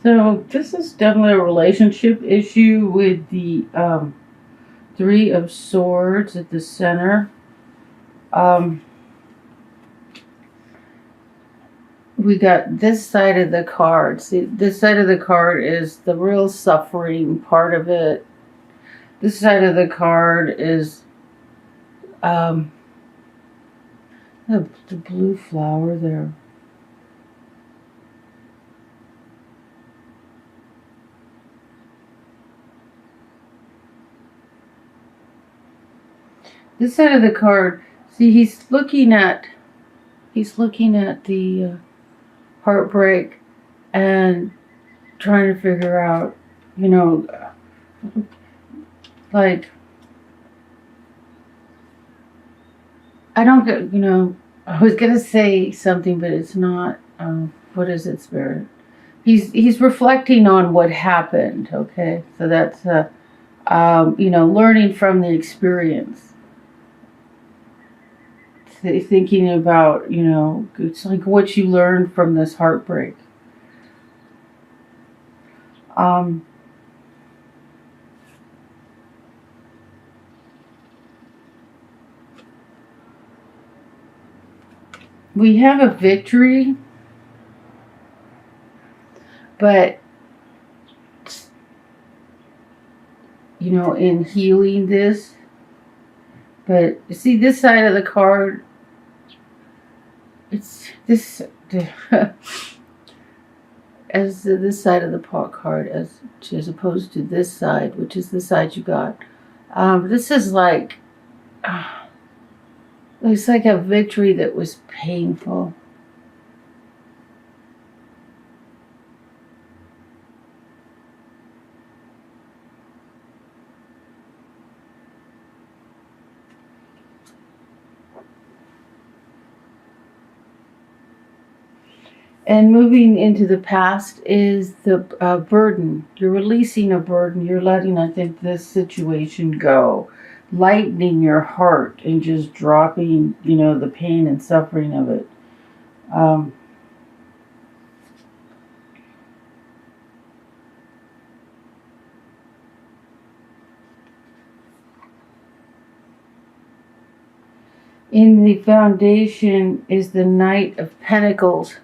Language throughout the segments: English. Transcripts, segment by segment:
So this is definitely a relationship issue with the Three of Swords at the center. Um, we got this side of the card. See, this side of the card is the real suffering part of it. This side of the card is um, the blue flower there. This side of the card, see, he's looking at the heartbreak and trying to figure out, you know, like, I don't get, I was gonna say something, but it's not. What is it, Spirit? He's reflecting on what happened. Okay, so that's learning from the experience. Thinking about, it's like what you learned from this heartbreak. We have a victory, but in healing this. But see, this side of the card, it's this as this side of the pot card as opposed to this side, which is the side you got. This is like it's like a victory that was painful. And moving into the past is the burden. You're releasing a burden. You're letting, I think, this situation go. Lightening your heart and just dropping, the pain and suffering of it. In the foundation is the Knight of Pentacles.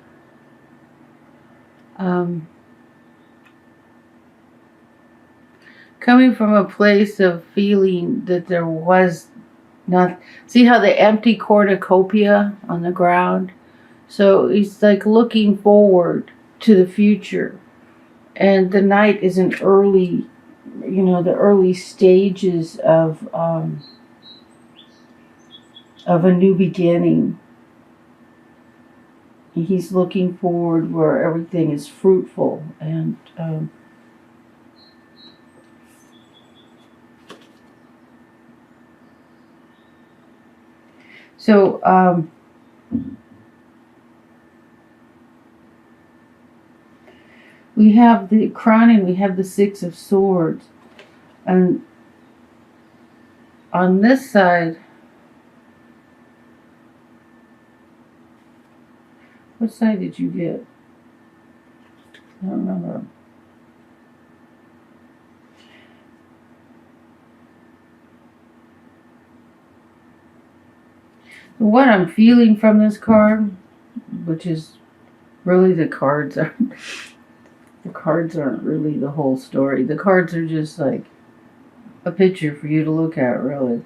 Coming from a place of feeling that there was not. See how the empty cornucopia on the ground? So he's like looking forward to the future. And the Knight is an early, the early stages of a new beginning. He's looking forward where everything is fruitful and so we have the crowning, we have the Six of Swords, and on this side, what side did you get? I don't remember. What I'm feeling from this card, which is really the cards aren't really the whole story. The cards are just like a picture for you to look at, really.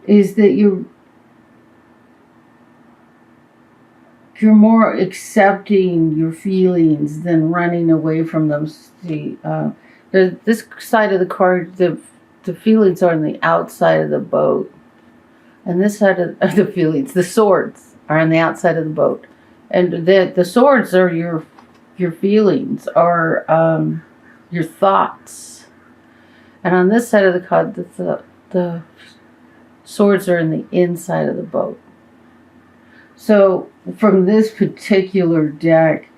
Is that you're more accepting your feelings than running away from them. See, this side of the card, the feelings are on the outside of the boat, and this side of the feelings, the swords, are on the outside of the boat, and the swords are your feelings, are your thoughts, and on this side of the card, the swords are in the inside of the boat. So from this particular deck,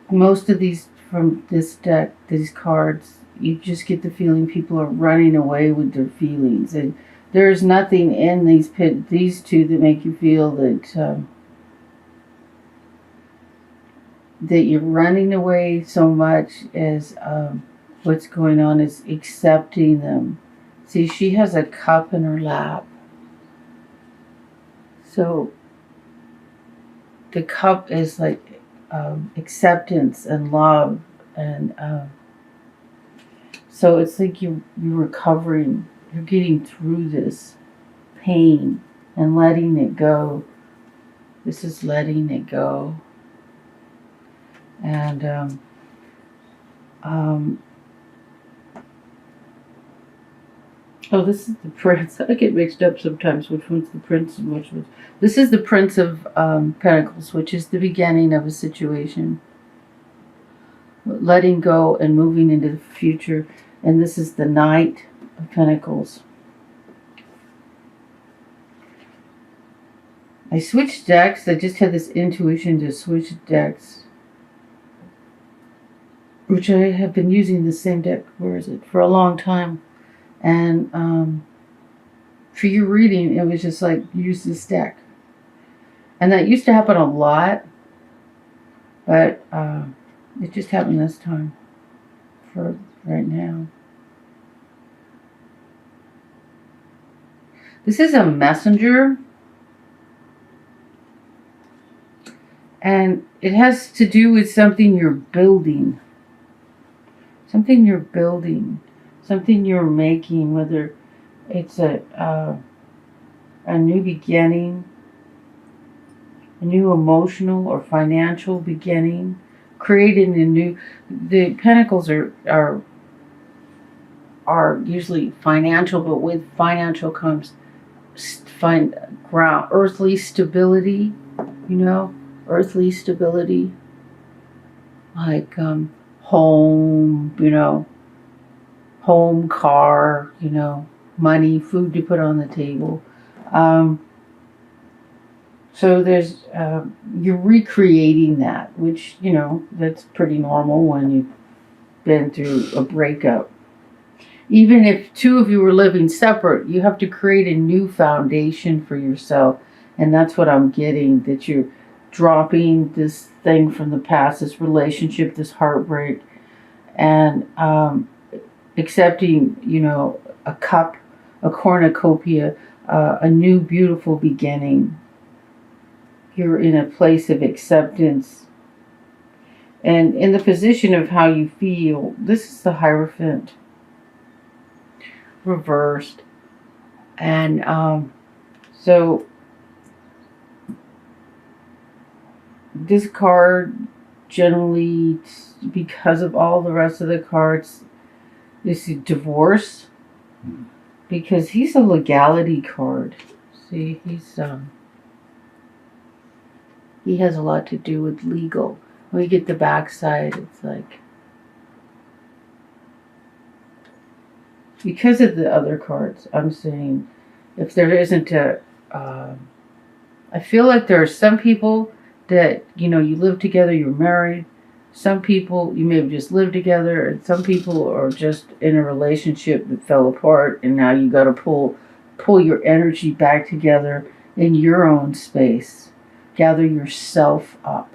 most of these from this deck, these cards, you just get the feeling people are running away with their feelings, and there's nothing in these two that make you feel that that you're running away so much as what's going on is accepting them. See, she has a cup in her lap. So the cup is like acceptance and love, and so it's like you're recovering, you're getting through this pain and letting it go. This is letting it go. And oh, this is the Prince. I get mixed up sometimes which one's the Prince and which one's... This is the Prince of Pentacles, which is the beginning of a situation. Letting go and moving into the future. And this is the Knight of Pentacles. I switched decks. I just had this intuition to switch decks, which I have been using the same deck, where is it, for a long time. And for your reading, it was just like, use this deck. And that used to happen a lot, but it just happened this time for right now. This is a messenger. And it has to do with something you're building. Something you're building. Something you're making, whether it's a new beginning, a new emotional or financial beginning, creating a new... The Pentacles are usually financial, but with financial comes earthly stability, you know, earthly stability, like home, you know, home, car, you know, money, food to put on the table. So there's, you're recreating that, which, you know, that's pretty normal when you've been through a breakup. Even if two of you were living separate, you have to create a new foundation for yourself. And that's what I'm getting, that you're dropping this thing from the past, this relationship, this heartbreak, and accepting, you know, a cup, a cornucopia, a new beautiful beginning. You're in a place of acceptance. And in the position of how you feel, this is the Hierophant reversed. And so this card generally, because of all the rest of the cards, is divorce, because he's a legality card. See, he's he has a lot to do with legal. When you get the backside, it's like, because of the other cards, I'm saying, if there isn't a, I feel like there are some people that, you know, you live together, you're married. Some people, you may have just lived together, and some people are just in a relationship that fell apart, and now you got to pull your energy back together in your own space. Gather yourself up.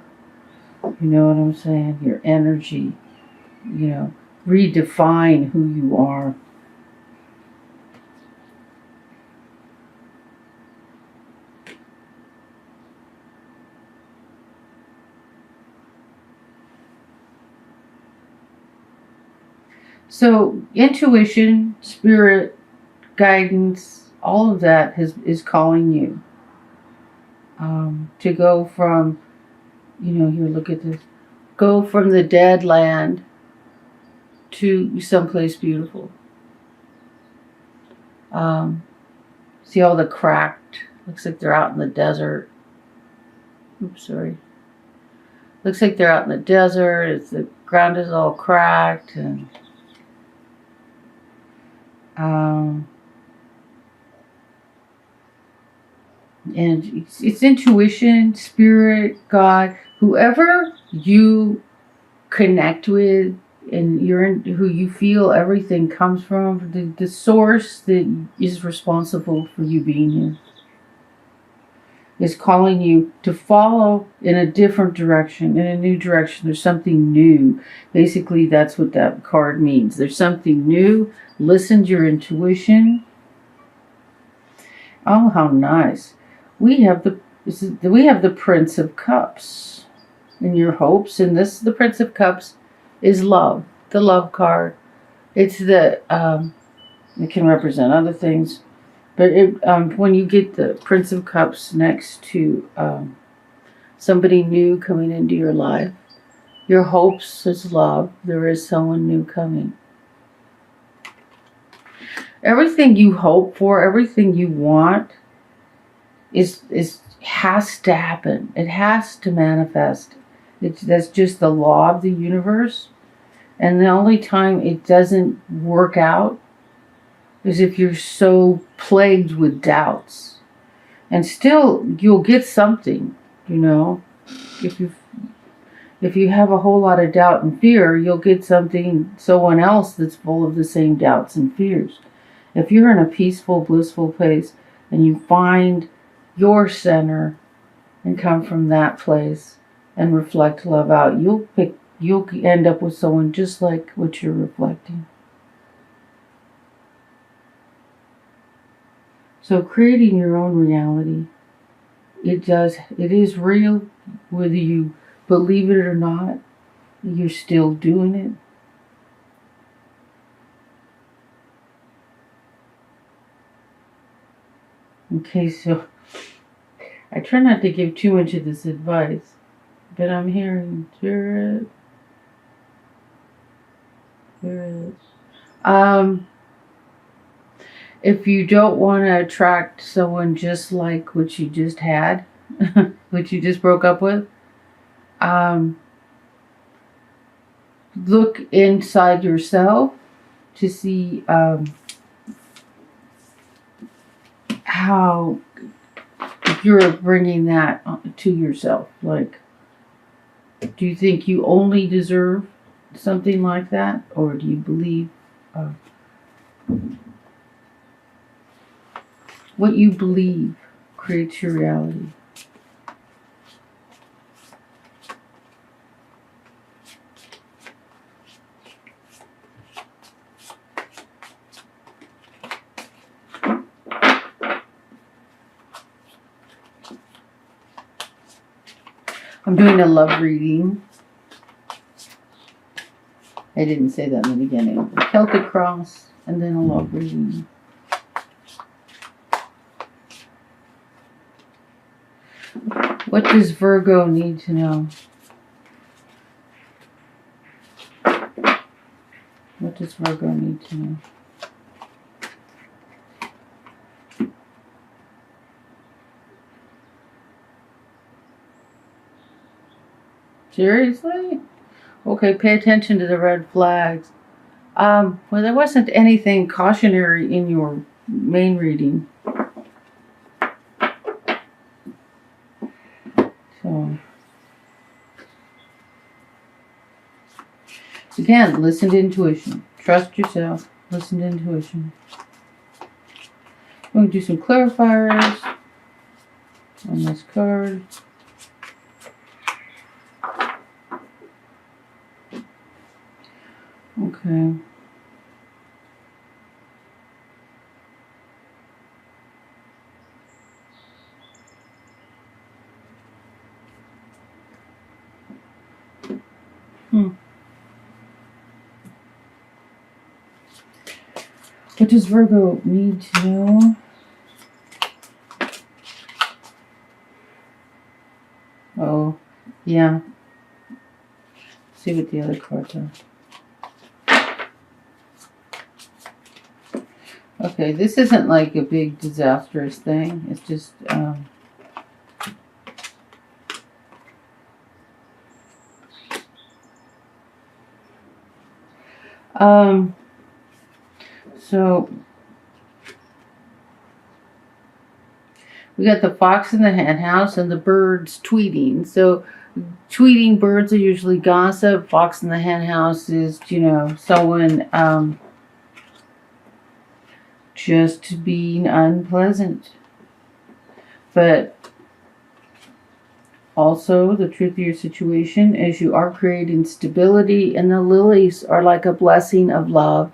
You know what I'm saying? Your energy, you know, redefine who you are. So intuition, spirit, guidance, all of that is calling you to go from, you know, here, look at this, go from the dead land to someplace beautiful. See all the cracked, looks like they're out in the desert. Oops, sorry. Looks like they're out in the desert. The ground is all cracked, and it's intuition, spirit, God, whoever you connect with, and you're in, who you feel everything comes from, the source that is responsible for you being here is calling you to follow in a different direction, in a new direction. There's something new. Basically, that's what that card means. There's something new. Listen to your intuition. Oh, how nice. We have the Prince of Cups in your hopes, and the Prince of Cups is love, the love card. It's it can represent other things. But when you get the Prince of Cups next to somebody new coming into your life, your hopes is love. There is someone new coming. Everything you hope for, everything you want, has to happen. It has to manifest. That's just the law of the universe. And the only time it doesn't work out is if you're so plagued with doubts. And still, you'll get something, If you have a whole lot of doubt and fear, you'll get someone else that's full of the same doubts and fears. If you're in a peaceful, blissful place and you find your center and come from that place and reflect love out, you'll end up with someone just like what you're reflecting. So creating your own reality, it is real, whether you believe it or not, you're still doing it. Okay, so I try not to give too much of this advice, but I'm hearing spirit. If you don't want to attract someone just like what you just had, what you just broke up with, look inside yourself to see how you're bringing that to yourself. Like, do you think you only deserve something like that, or do you believe what you believe creates your reality? I'm doing a love reading. I didn't say that in the beginning. A Celtic cross and then a love reading. What does Virgo need to know? What does Virgo need to know? Seriously? Okay, pay attention to the red flags. Well, there wasn't anything cautionary in your main reading. So, again, listen to intuition. Trust yourself. Listen to intuition. I'm going to do some clarifiers on this card. Okay. What does Virgo need to know? Oh, yeah. Let's see what the other cards are. Okay, this isn't like a big disastrous thing. It's just so we got the fox in the hen house and the birds tweeting. So tweeting birds are usually gossip. Fox in the hen house is, someone just being unpleasant. But Also, the truth of your situation is you are creating stability, and the lilies are like a blessing of love.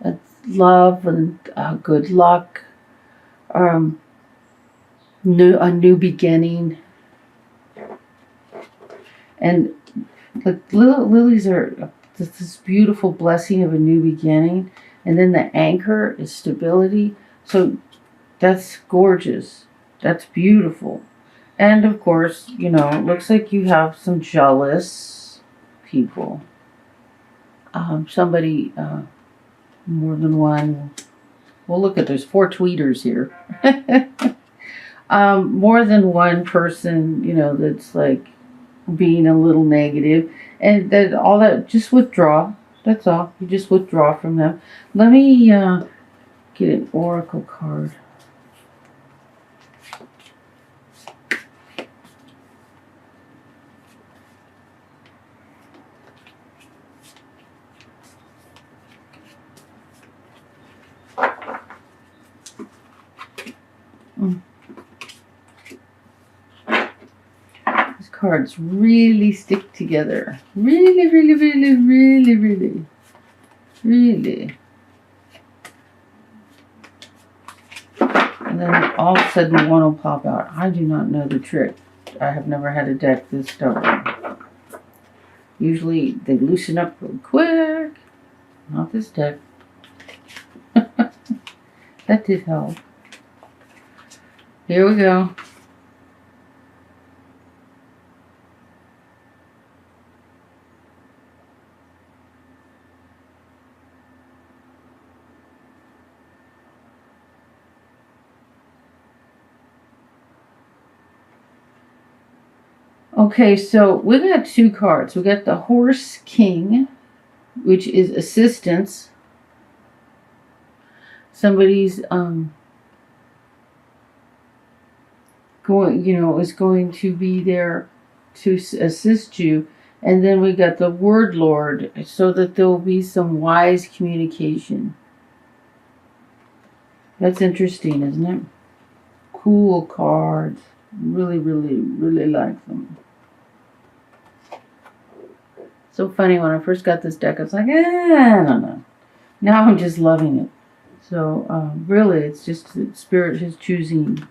It's love and good luck, a new beginning. And the lilies are this beautiful blessing of a new beginning. And then the anchor is stability. So that's gorgeous. That's beautiful. And of course, it looks like you have some jealous people. Somebody, more than one. Well, look there's 4 tweeters here. More than one person, that's like being a little negative. And that all that, just withdraw. That's all. You just withdraw from them. Let me get an oracle card. These cards really stick together. Really, really, really, really, really, really. And then all of a sudden one will pop out. I do not know the trick. I have never had a deck this stubborn. Usually they loosen up real quick. Not this deck. That did help. Here we go. Okay, so we got 2 cards. We got the Horse King, which is assistance. Somebody's is going to be there to assist you. And then we got the Word Lord, so that there will be some wise communication. That's interesting, isn't it? Cool cards. Really, really, really like them. So funny, when I first got this deck, I was like, I don't know. Now I'm just loving it. So really, it's just that Spirit is choosing